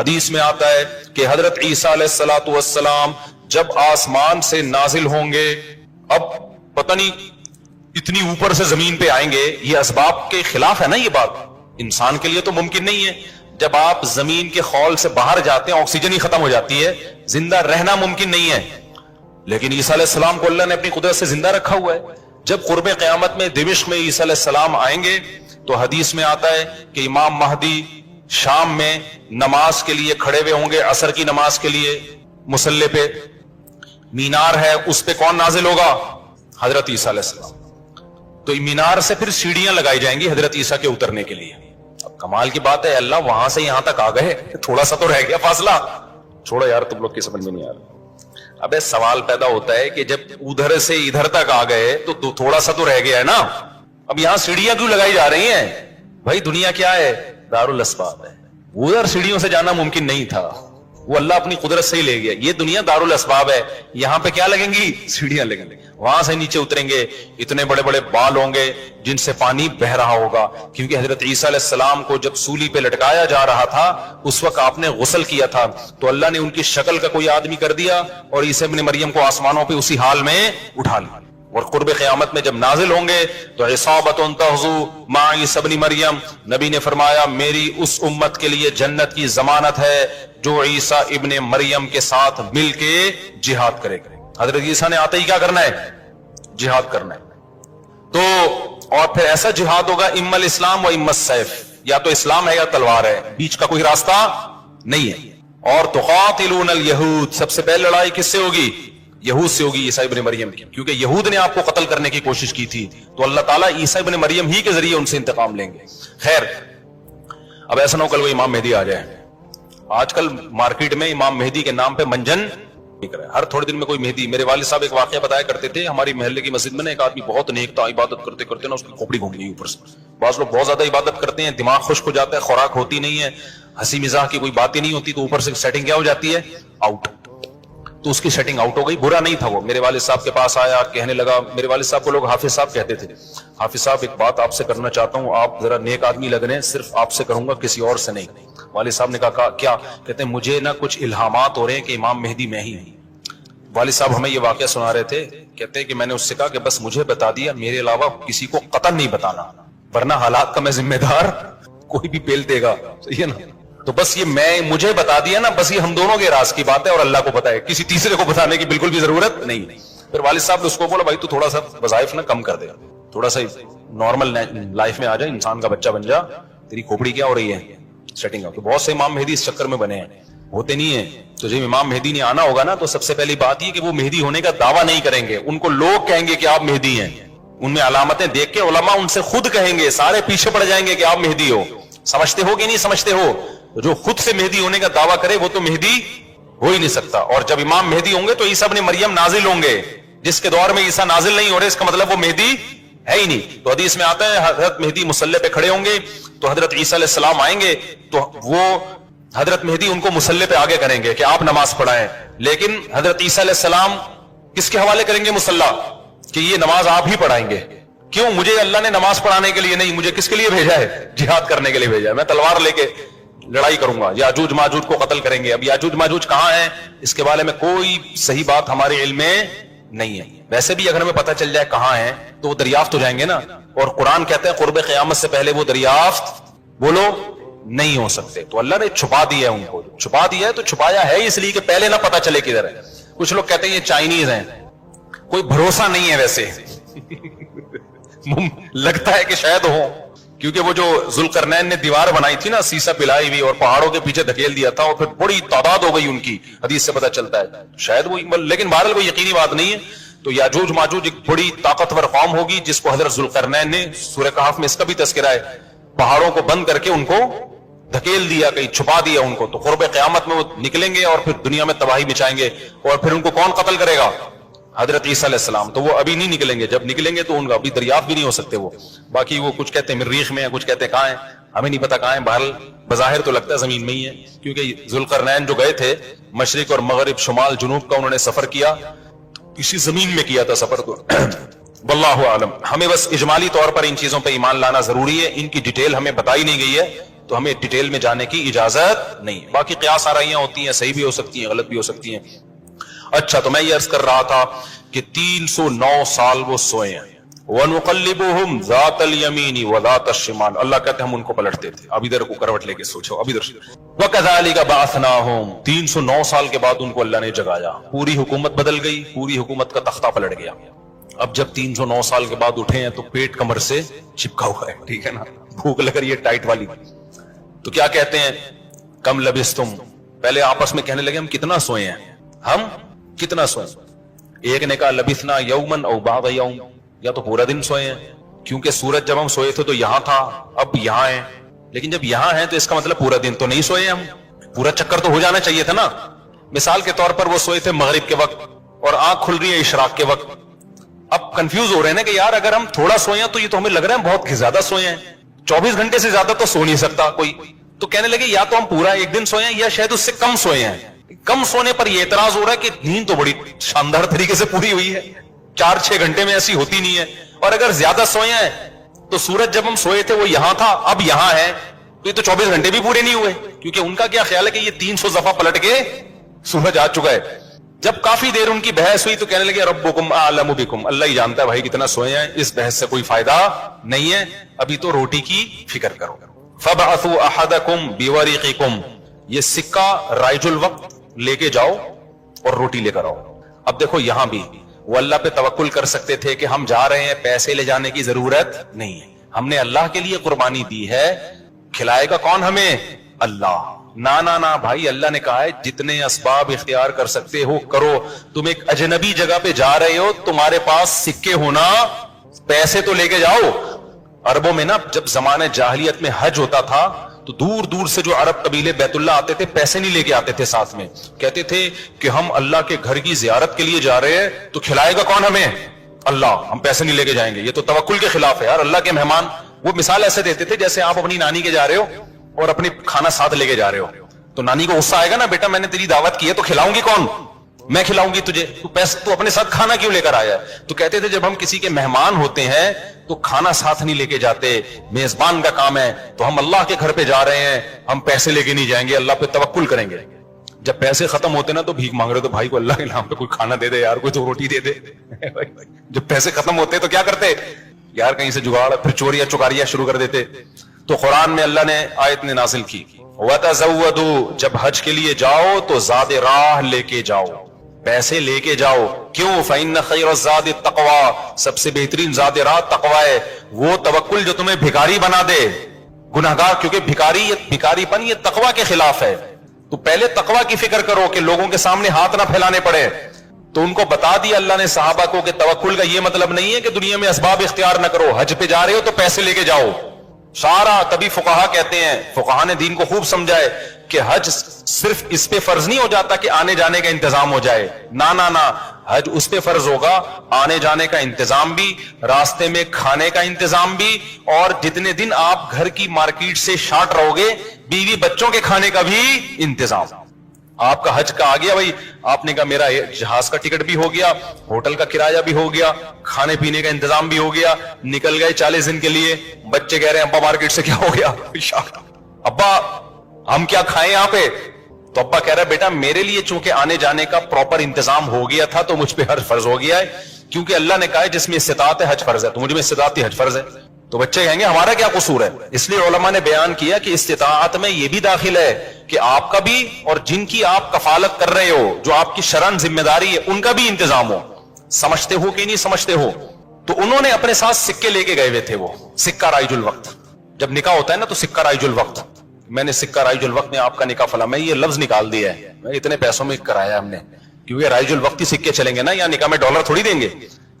حدیث میں آتا ہے کہ حضرت عیسیٰ علیہ الصلوۃ والسلام جب آسمان سے نازل ہوں گے، اب پتہ نہیں اتنی اوپر سے زمین پہ آئیں گے، یہ اسباب کے خلاف ہے نا، یہ بات انسان کے لیے تو ممکن نہیں ہے۔ جب آپ زمین کے خول سے باہر جاتے ہیں آکسیجن ہی ختم ہو جاتی ہے، زندہ رہنا ممکن نہیں ہے، لیکن عیسیٰ علیہ السلام کو اللہ نے اپنی قدرت سے زندہ رکھا ہوا ہے۔ جب قرب قیامت میں دمشق میں عیسیٰ علیہ السلام آئیں گے تو حدیث میں آتا ہے کہ امام مہدی شام میں نماز کے لیے کھڑے ہوئے ہوں گے، عصر کی نماز کے لیے مصلی پہ مینار ہے، اس پہ کون نازل ہوگا؟ حضرت عیسیٰ علیہ السلام۔ تو مینار سے پھر سیڑھیاں لگائی جائیں گی حضرت عیسیٰ کے اترنے کے لیے۔ اب کمال کی بات ہے، اللہ وہاں سے یہاں تک آ گئے، تھوڑا سا تو رہ گیا فاصلہ، چھوڑو یار تم لوگ کی سمجھ میں نہیں آ رہا۔ ابے سوال پیدا ہوتا ہے کہ جب ادھر سے ادھر تک آ گئے تو تھوڑا سا تو رہ گیا ہے نا، اب یہاں سیڑھیاں کیوں لگائی جا رہی ہیں؟ بھائی دنیا کیا ہے؟ دارالاسباب ہے، ادھر سیڑھیوں سے جانا ممکن نہیں تھا، وہ اللہ اپنی قدرت سے ہی لے گیا۔ یہ دنیا دارالاسباب ہے، یہاں پہ کیا لگیں گی؟ سیڑھیاں لگیں گی، وہاں سے نیچے اتریں گے، اتنے بڑے بڑے بال ہوں گے جن سے پانی بہ رہا ہوگا، کیونکہ حضرت عیسیٰ علیہ السلام کو جب سولی پہ لٹکایا جا رہا تھا اس وقت آپ نے غسل کیا تھا، تو اللہ نے ان کی شکل کا کوئی آدمی کر دیا اور عیسیٰ ابن مریم کو آسمانوں پہ اسی حال میں اٹھا لیا۔ اور قرب قیامت میں جب نازل ہوں گے تو عصابۃ تغزو مع عیسیٰ ابن مریم، نبی نے فرمایا میری اس امت کے لیے جنت کی ضمانت ہے جو عیسیٰ ابن مریم کے ساتھ مل کے جہاد کرے گا۔ حضرت عیسیٰ نے آتے ہی کیا کرنا ہے؟ جہاد کرنا ہے۔ تو اور پھر ایسا جہاد ہوگا اما الاسلام و اما السیف، یا تو اسلام ہے یا تلوار ہے، بیچ کا کوئی راستہ نہیں ہے۔ اور تقاتلون الیہود، سب سے پہلے لڑائی کس سے ہوگی؟ یہود سے ہوگی، عیسیٰ ابن مریم کی، کیونکہ یہود نے آپ کو قتل کرنے کی کوشش کی تھی، تو اللہ تعالیٰ عیسیٰ ابن مریم ہی کے ذریعے ان سے انتقام لیں گے۔ خیر، اب ایسا نہ ہو کل وہ امام مہدی آ جائے۔ آج کل مارکیٹ میں امام مہدی کے نام پہ منجن ہر تھوڑے دن میں کوئی مہدی۔ میرے والد صاحب ایک واقعہ بتایا کرتے تھے، ہماری محلے کی مسجد میں نا ایک آدمی بہت نیک تھا، عبادت کرتے کرتے نا اس کی کھوپڑی گھوم گئی اوپر سے۔ بعض لوگ بہت زیادہ عبادت کرتے ہیں، دماغ خشک ہو جاتا ہے، خوراک ہوتی نہیں ہے، ہنسی مزاح کی کوئی بات ہی نہیں ہوتی، تو اوپر سے سیٹنگ کیا ہو جاتی ہے؟ آؤٹ۔ تو اس کی سیٹنگ آؤٹ ہو گئی، برا نہیں تھا وہ، میرے والد صاحب کے پاس آیا، کہنے لگا، میرے والد صاحب کو لوگ حافظ صاحب کہتے تھے، حافظ صاحب ایک بات آپ سے کرنا چاہتا ہوں، آپ ذرا نیک آدمی لگ رہے ہیں، صرف آپ سے کروں گا، کسی اور سے نہیں۔ والد صاحب نے کہا کیا؟ کہتے ہیں مجھے نا کچھ الہامات ہو رہے ہیں کہ امام مہدی میں ہی ہوں۔ والد صاحب ہمیں یہ واقعہ سنا رہے تھے، کہتے ہیں کہ میں نے اس سے کہا کہ بس مجھے بتا دیا، میرے علاوہ کسی کو قطعا نہیں بتانا، ورنہ حالات کا میں ذمہ دار، کوئی بھی پیل دے گا، صحیح ہے نا؟ تو بس یہ مجھے بتا دیا نا، بس یہ ہم دونوں کے راز کی بات ہے اور اللہ کو پتا ہے، کسی تیسرے کو بتانے کی بالکل بھی ضرورت نہیں۔ پھر والد صاحب نے اس کو بولا بھائی تو تھوڑا سا وظائف نہ کم کر دے، تھوڑا سا نارمل لائف میں آ جائے، انسان کا بچہ بن جا، تیری کھوپڑی کیا ہو رہی ہے سیٹنگ اپ۔ بہت سے امام مہدی اس چکر میں بنے ہیں، ہوتے نہیں ہیں۔ تو جب امام مہدی نے آنا ہوگا نا تو سب سے پہلی بات یہ کہ وہ مہدی ہونے کا دعویٰ نہیں کریں گے، ان کو لوگ کہیں گے کہ آپ مہدی ہیں، ان میں علامتیں دیکھ کے علماء ان سے خود کہیں گے، سارے پیچھے پڑ جائیں گے کہ آپ مہدی ہو۔ سمجھتے ہو کہ نہیں سمجھتے ہو؟ جو خود سے مہدی ہونے کا دعویٰ کرے وہ تو مہدی ہو ہی نہیں سکتا۔ اور جب امام مہدی ہوں گے تو عیسیٰ ابن مریم نازل ہوں گے، جس کے دور میں عیسیٰ نازل نہیں ہو رہے اس کا مطلب وہ مہدی ہے ہی نہیں۔ تو حدیث میں آتا ہے حضرت مہدی مصلی پہ کھڑے ہوں گے تو حضرت عیسیٰ علیہ السلام آئیں گے تو وہ حضرت مہدی ان کو مصلی پہ آگے کریں گے کہ آپ نماز پڑھائیں، لیکن حضرت عیسیٰ علیہ السلام کس کے حوالے کریں گے مصلی؟ کہ یہ نماز آپ ہی پڑھائیں گے۔ کیوں؟ مجھے اللہ نے نماز پڑھانے کے لیے نہیں، مجھے کس کے لیے بھیجا ہے؟ جہاد کرنے کے لیے بھیجا ہے، میں تلوار لے کے لڑائی کروں گا، یاجوج ماجوج کو قتل کریں گے۔ اب یاجوج ماجوج کہاں ہیں اس کے بارے میں کوئی صحیح بات ہمارے علم میں نہیں ہے، ویسے بھی اگر ہمیں پتہ چل جائے کہاں ہیں تو وہ دریافت ہو جائیں گے نا، اور قرآن کہتے ہیں قرب قیامت سے پہلے وہ دریافت بولو نہیں ہو سکتے۔ تو اللہ نے چھپا دیا ہے، ان کو چھپا دیا ہے، تو چھپایا ہے اس لیے کہ پہلے نہ پتہ چلے کدھر ہے۔ کچھ لوگ کہتے ہیں یہ چائنیز ہیں، کوئی بھروسہ نہیں ہے ویسے لگتا ہے کہ شاید ہو، کیونکہ وہ جو ذوالقرنین نے دیوار بنائی تھی نا سیسا پلائی ہوئی اور پہاڑوں کے پیچھے دھکیل دیا تھا اور پھر بڑی تعداد ہو گئی ان کی، حدیث سے پتہ چلتا ہے شاید وہ، لیکن بہرحال کوئی یقینی بات نہیں ہے۔ تو یاجوج ماجوج ایک بڑی طاقتور قوم ہوگی جس کو حضرت ذوالقرنین نے سورہ کہف میں اس کا بھی تذکرہ ہے، پہاڑوں کو بند کر کے ان کو دھکیل دیا، کہیں چھپا دیا ان کو، تو قرب قیامت میں وہ نکلیں گے اور پھر دنیا میں تباہی مچائیں گے، اور پھر ان کو کون قتل کرے گا؟ حضرت عیسیٰ علیہ السلام۔ تو وہ ابھی نہیں نکلیں گے، جب نکلیں گے تو ان کا ابھی دریافت بھی نہیں ہو سکتے وہ، باقی وہ کچھ کہتے ہیں مریخ میں ہیں، کچھ کہتے ہیں کہاں ہیں، ہمیں نہیں پتا کہاں ہیں، بہرحال بظاہر تو لگتا ہے زمین میں ہی ہے، کیونکہ ذوالقرنین جو گئے تھے مشرق اور مغرب شمال جنوب کا انہوں نے سفر کیا، اسی زمین میں کیا تھا سفر تو واللہ عالم۔ ہمیں بس اجمالی طور پر ان چیزوں پہ ایمان لانا ضروری ہے، ان کی ڈیٹیل ہمیں بتائی نہیں گئی ہے، تو ہمیں ڈیٹیل میں جانے کی اجازت نہیں ہے. باقی قیاس آرائیاں ہوتی ہیں, صحیح بھی ہو سکتی ہیں, غلط بھی ہو سکتی ہیں. اچھا, تو میں یہ عرض کر رہا تھا کہ 309 سال وہ سوئے ہیں. وَنُقَلِّبُهُمْ ذَاتَ الْيَمِينِ وَذَاتَ الشِّمَالِ, اللہ کہتے ہیں ہم ان کو پلٹتے تھے. اب ادھر کو کروٹ لے کے سوچو, اب ادھر. وَكَذَلِكَ بَعَثْنَاهُمْ, 309 سال کے بعد ان کو اللہ نے جگایا. پوری حکومت بدل گئی, پوری حکومت کا تختہ پلٹ گیا. اب جب 309 سال کے بعد اٹھے ہیں تو پیٹ کمر سے چپکا ہوا ہے, ٹھیک ہے نا, بھوک لگ رہی ہے ٹائٹ والی. تو کیا کہتے ہیں, کم لبستم, پہلے آپس میں کہنے لگے ہم کتنا سوئے ہیں, ہم کتنا سوئے. ایک نے کہا لبثنا یومن او بعض یوم, یا تو پورا دن سوئے ہیں, کیونکہ سورج جب ہم سوئے تھے تو یہاں تھا, اب یہاں ہے, لیکن جب یہاں ہے تو اس کا مطلب پورا دن تو نہیں سوئے ہم, پورا چکر تو ہو جانا چاہیے تھا نا. مثال کے طور پر وہ سوئے تھے مغرب کے وقت اور آنکھ کھل رہی ہے اشراق کے وقت. اب کنفیوز ہو رہے ہیں نا کہ یار اگر ہم تھوڑا سوئے ہیں تو یہ تو ہمیں لگ رہا ہے بہت زیادہ سوئے ہیں, 24 گھنٹے سے زیادہ تو سو نہیں سکتا کوئی. تو کہنے لگے یا تو ہم پورا ایک دن سوئے ہیں یا شاید اس سے کم سوئے ہیں. کم سونے پر یہ اعتراض ہو رہا ہے کہ نیند تو بڑی شاندار طریقے سے پوری ہوئی ہے, 4-6 گھنٹے میں ایسی ہوتی نہیں ہے. اور اگر زیادہ سوئے ہیں تو سورج جب ہم سوئے تھے وہ یہاں تھا, اب یہاں ہے, تو یہ تو 24 گھنٹے بھی پورے نہیں ہوئے, کیونکہ ان کا کیا خیال ہے کہ یہ 300 دفعہ پلٹ کے سورج آ چکا ہے. جب کافی دیر ان کی بحث ہوئی تو کہنے لگے ربکم اعلم بکم, اللہ ہی جانتا ہے بھائی کتنا سوئے ہیں, اس بحث سے کوئی فائدہ نہیں ہے, ابھی تو روٹی کی فکر کرو. فبعثوا احدکم بورقکم, یہ سکہ رائج الوقت لے کے جاؤ اور روٹی لے کر آؤ. اب دیکھو یہاں بھی وہ اللہ پہ توکل کر سکتے تھے کہ ہم جا رہے ہیں, پیسے لے جانے کی ضرورت نہیں ہے, ہم نے اللہ کے لیے قربانی دی ہے, کھلائے گا کون ہمیں, اللہ. نا بھائی, اللہ نے کہا ہے جتنے اسباب اختیار کر سکتے ہو کرو. تم ایک اجنبی جگہ پہ جا رہے ہو, تمہارے پاس سکے ہونا, پیسے تو لے کے جاؤ. عربوں میں نا جب زمانے جاہلیت میں حج ہوتا تھا تو دور دور سے جو عرب قبیلے بیت اللہ آتے تھے پیسے نہیں لے کے آتے تھے ساتھ میں, کہتے تھے کہ ہم اللہ کے گھر کی زیارت کے لیے جا رہے ہیں تو کھلائے گا کون ہمیں, اللہ, ہم پیسے نہیں لے کے جائیں گے. یہ تو توکل کے خلاف ہے یار, اللہ کے مہمان. وہ مثال ایسے دیتے تھے جیسے آپ اپنی نانی کے جا رہے ہو اور اپنی کھانا ساتھ لے کے جا رہے ہو, تو نانی کو غصہ آئے گا نا, بیٹا میں نے تیری دعوت کی ہے تو کھلاؤں گی کون, میں کھلاؤں گی تجھے, تو اپنے ساتھ کھانا کیوں لے کر آیا ہے. تو کہتے تھے جب ہم کسی کے مہمان ہوتے ہیں تو کھانا ساتھ نہیں لے کے جاتے, میزبان کا کام ہے, تو ہم اللہ کے گھر پہ جا رہے ہیں, ہم پیسے لے کے نہیں جائیں گے, اللہ پہ توکل کریں گے. جب پیسے ختم ہوتے نا تو بھیک مانگ رہے, تو بھائی کو اللہ کے نام پہ کوئی کھانا دے دے یار, کوئی تو روٹی دے دے. جب پیسے ختم ہوتے تو کیا کرتے یار, کہیں سے جگاڑ, پھر چوریاں چکاریاں شروع کر دیتے. تو قرآن میں اللہ نے آیت نے نازل کی وَتَزَوَّدُوا, جب حج کے لیے جاؤ تو زاد راہ لے کے جاؤ, پیسے لے کے جاؤ. کیوں, فَإِنَّ خَيْرَ الزَّادِ التَّقْوَىٰ, سب سے بہترین زاد راہ تقویٰ ہے. وہ توکل جو تمہیں بھکاری بنا دے, گناہگار, کیونکہ بھکاری پن یہ تقویٰ کے خلاف ہے. تو پہلے تقویٰ کی فکر کرو کہ لوگوں کے سامنے ہاتھ نہ پھیلانے پڑے. تو ان کو بتا دیا اللہ نے صحابہ کو کہ توکل کا یہ مطلب نہیں ہے کہ دنیا میں اسباب اختیار نہ کرو, حج پہ جا رہے ہو تو پیسے لے کے جاؤ سارا. تبھی فقہا کہتے ہیں, فقہا نے دین کو خوب سمجھائے کہ حج صرف اس پہ فرض نہیں ہو جاتا کہ آنے جانے کا انتظام ہو جائے, نا, حج اس پہ فرض ہوگا آنے جانے کا انتظام بھی, راستے میں کھانے کا انتظام بھی, اور جتنے دن آپ گھر کی مارکیٹ سے شارٹ رہو گے بیوی بچوں کے کھانے کا بھی انتظام. آپ کا حج کا آ گیا بھائی, آپ نے کہا میرا جہاز کا ٹکٹ بھی ہو گیا, ہوٹل کا کرایہ بھی ہو گیا, کھانے پینے کا انتظام بھی ہو گیا, نکل گئے 40 دن کے لیے. بچے کہہ رہے ہیں ابا مارکیٹ سے کیا ہو گیا, ابا ہم کیا کھائیں یہاں پہ. تو ابا کہہ رہا ہے بیٹا میرے لیے چونکہ آنے جانے کا پراپر انتظام ہو گیا تھا تو مجھ پہ حج فرض ہو گیا ہے, کیونکہ اللہ نے کہا ہے جس میں استطاعت ہے حج فرض ہے, تو مجھ میں استطاعت ہی حج فرض ہے. تو بچے کہیں گے ہمارا کیا قصور ہے. اس لیے علماء نے بیان کیا کہ استطاعت میں یہ بھی داخل ہے کہ آپ کا بھی اور جن کی آپ کفالت کر رہے ہو, جو آپ کی شرعن ذمہ داری ہے, ان کا بھی انتظام ہو. سمجھتے ہو کہ نہیں سمجھتے ہو. تو انہوں نے اپنے ساتھ سکے لے کے گئے ہوئے تھے, وہ سکہ رائج الوقت. جب نکاح ہوتا ہے نا تو سکہ رائج الوقت, میں نے سکہ رائج الوقت میں آپ کا نکاح فلاں, میں یہ لفظ نکال دیا ہے, میں اتنے پیسوں میں کرایا ہم نے, کیونکہ رائج الوقت ہی سکے چلیں گے نا, یا نکاح میں ڈالر تھوڑی دیں گے.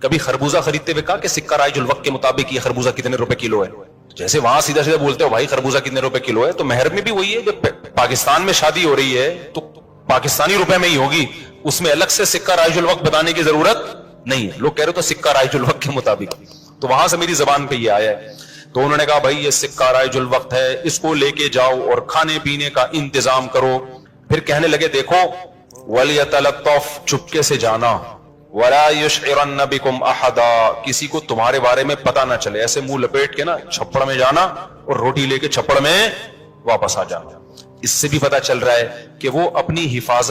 کبھی خربوزہ خریدتے ہوئے کہا کہ سکہ رائج الوقت کے مطابق یہ خربوزہ کتنے روپے کلو ہے, جیسے وہاں سیدھا سیدھا بولتے ہو بھائی خربوزہ کتنے روپے کلو ہے, تو مہر میں بھی وہی ہے. جب پاکستان میں شادی ہو رہی ہے تو پاکستانی روپے میں ہی ہوگی, اس میں الگ سے سکہ رائج الوقت بتانے کی ضرورت نہیں ہے. لوگ کہہ رہے تو سکہ رائج الوقت کے مطابق, تو وہاں سے میری زبان پہ یہ آیا ہے. تو انہوں نے کہا بھائی یہ سکہ رائج الوقت ہے, اس کو لے کے جاؤ اور کھانے پینے کا انتظام کرو. پھر کہنے لگے دیکھو وَلْيَتَلَطَّفْ, چپکے سے جانا, وَلَا يُشْعِرَنَّ بِكُمْ أَحَدًا, کسی کو تمہارے بارے میں پتہ نہ چلے. ایسے منہ لپیٹ کے نا چھپڑ میں جانا اور روٹی لے کے چھپڑ میں واپس آ جا. اس سے بھی پتا چل رہا ہے کہ وہ اپنی حفاظت